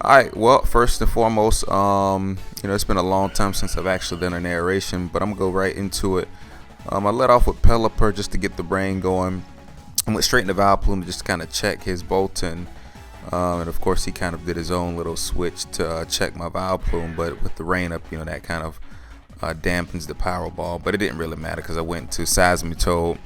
Alright, well, first and foremost, it's been a long time since I've actually done a narration, but I'm gonna go right into it. I let off with Pelipper just to get the brain going. I went straight into Vileplume just to kind of check his Bolton. And of course, he kind of did his own little switch to check my Vileplume, but with the rain up, that kind of dampens the power ball. But it didn't really matter because I went to Seismitoad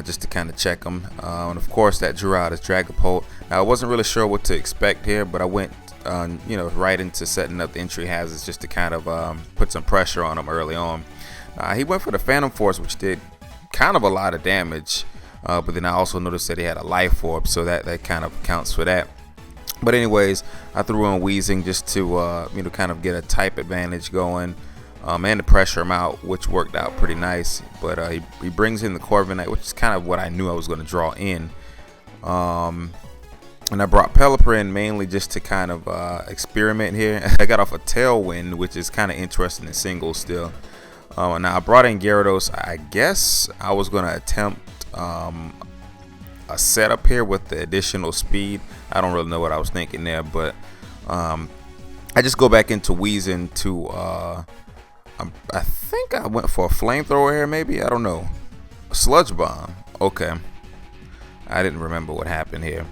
just to kind of check him. And of course, that drew out his Dragapult. Now, I wasn't really sure what to expect here, but I went, right into setting up the entry hazards just to kind of put some pressure on him early on. He went for the Phantom Force, which did kind of a lot of damage. But then I also noticed that he had a Life Orb, so that kind of accounts for that. But anyways, I threw in Weezing just to kind of get a type advantage going, and to pressure him out, which worked out pretty nice. But he brings in the Corviknight, which is kind of what I knew I was going to draw in. And I brought Pelipper in mainly just to kind of experiment here. I got off a Tailwind, which is kind of interesting in singles still. Now I brought in Gyarados. I guess I was going to attempt a setup here with the additional speed. I don't really know what I was thinking there, but I just go back into Weezing to I think I went for a Flamethrower here, maybe. I don't know. A Sludge Bomb. Okay, I didn't remember what happened here.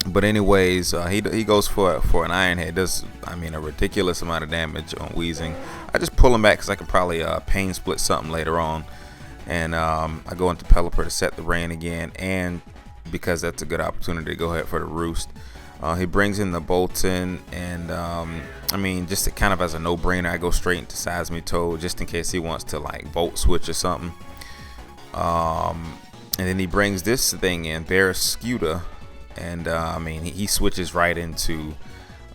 But anyways, he goes for an Iron Head. Does a ridiculous amount of damage on Weezing. I just pull him back because I can probably Pain Split something later on. And I go into Pelipper to set the rain again, and because that's a good opportunity to go ahead for the Roost. He brings in the Bolton, and just to kind of as a no-brainer, I go straight into Seismitoad just in case he wants to like Volt Switch or something. And then he brings this thing in, Barrascuda, and he switches right into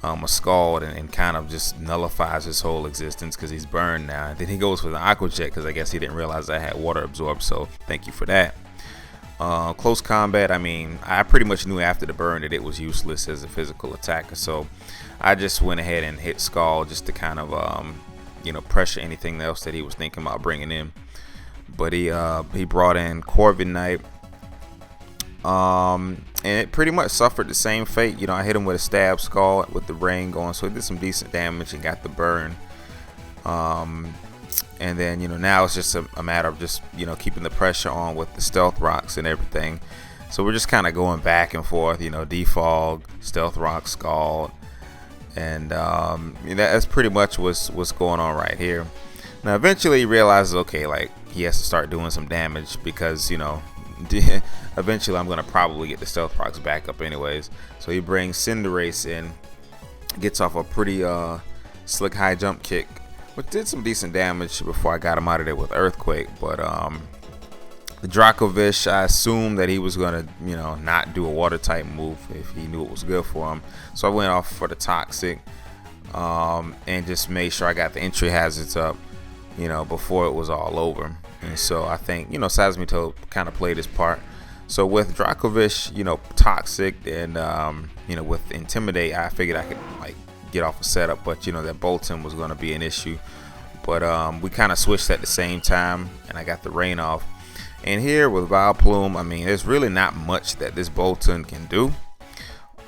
a Scald and kind of just nullifies his whole existence because he's burned now. And then he goes for the Aqua Jet because I guess he didn't realize I had Water Absorb, so thank you for that. Close combat, I pretty much knew after the burn that it was useless as a physical attacker, so I just went ahead and hit Scald just to kind of pressure anything else that he was thinking about bringing in. But he brought in Corviknight. And it pretty much suffered the same fate. I hit him with a Stab Scald with the rain going, so he did some decent damage and got the burn. And then now it's just a matter of just keeping the pressure on with the Stealth Rocks and everything. So we're just kind of going back and forth, Defog, Stealth Rock, Scald, and that's pretty much what's going on right here. Now eventually he realizes, okay, like he has to start doing some damage because eventually I'm gonna probably get the Stealth Rocks back up anyways. So he brings Cinderace in, gets off a pretty slick high jump kick, which did some decent damage before I got him out of there with Earthquake. But the Dracovish, I assumed that he was gonna not do a water type move if he knew it was good for him. So I went off for the Toxic and just made sure I got the entry hazards up before it was all over. And so I think Seismitoad kind of played his part. So with Dracovish, Toxic, and with Intimidate, I figured I could like get off a setup, but that Bolton was going to be an issue. But we kind of switched at the same time, and I got the rain off. And here with Vileplume, there's really not much that this Bolton can do.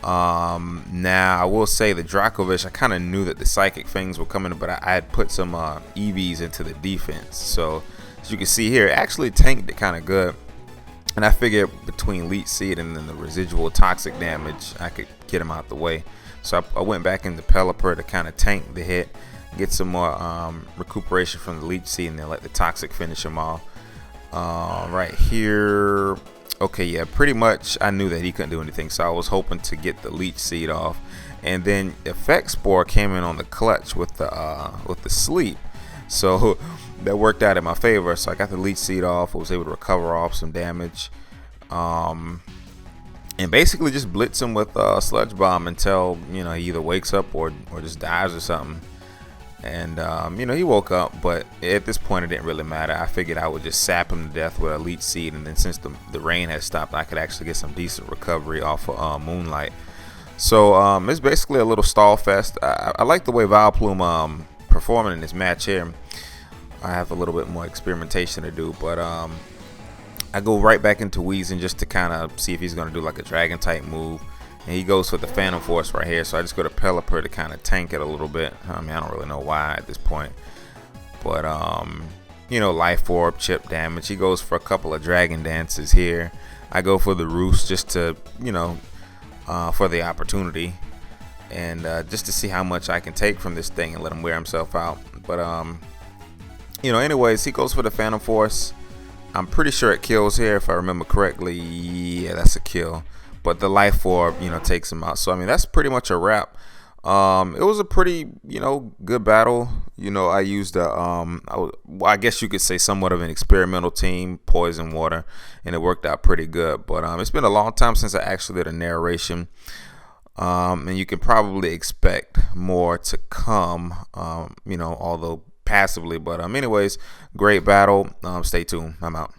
Now I will say the Dracovish, I kind of knew that the Psychic things were coming, but I had put some EVs into the defense. So as you can see here, it actually tanked it kind of good. And I figured between Leech Seed and then the residual Toxic damage, I could get him out the way. So I went back into Pelipper to kind of tank the hit, get some more recuperation from the Leech Seed, and then let the Toxic finish him off. Right here, okay, yeah, pretty much I knew that he couldn't do anything, so I was hoping to get the Leech Seed off. And then Effect Spore came in on the clutch with the Sleep, so that worked out in my favor. So I got the Leech Seed off. I was able to recover off some damage, and basically just blitz him with Sludge Bomb until he either wakes up or just dies or something. And he woke up, but at this point it didn't really matter. I figured I would just sap him to death with a Leech Seed, and then since the rain had stopped, I could actually get some decent recovery off of Moonlight. So it's basically a little stall fest. I like the way Vileplume performing in this match here. I have a little bit more experimentation to do, but I go right back into Weezing just to kind of see if he's going to do like a dragon type move. and he goes for the Phantom Force right here. So I just go to Pelipper to kind of tank it a little bit. I mean, I don't really know why at this point, but you know, Life Orb, chip damage. He goes for a couple of Dragon Dances here. I go for the Roost just to, you know, for the opportunity, and just to see how much I can take from this thing and let him wear himself out. But you know, anyways, he goes for the Phantom Force. I'm pretty sure it kills here if I remember correctly. Yeah, that's a kill. But the Life Orb, you know, takes him out. So I mean, that's pretty much a wrap. It was a pretty, you know, good battle. You know, I used I guess you could say somewhat of an experimental team, Poison Water, and it worked out pretty good. But it's been a long time since I actually did a narration, and you can probably expect more to come. You know, although passively. But anyways, great battle. Stay tuned. I'm out.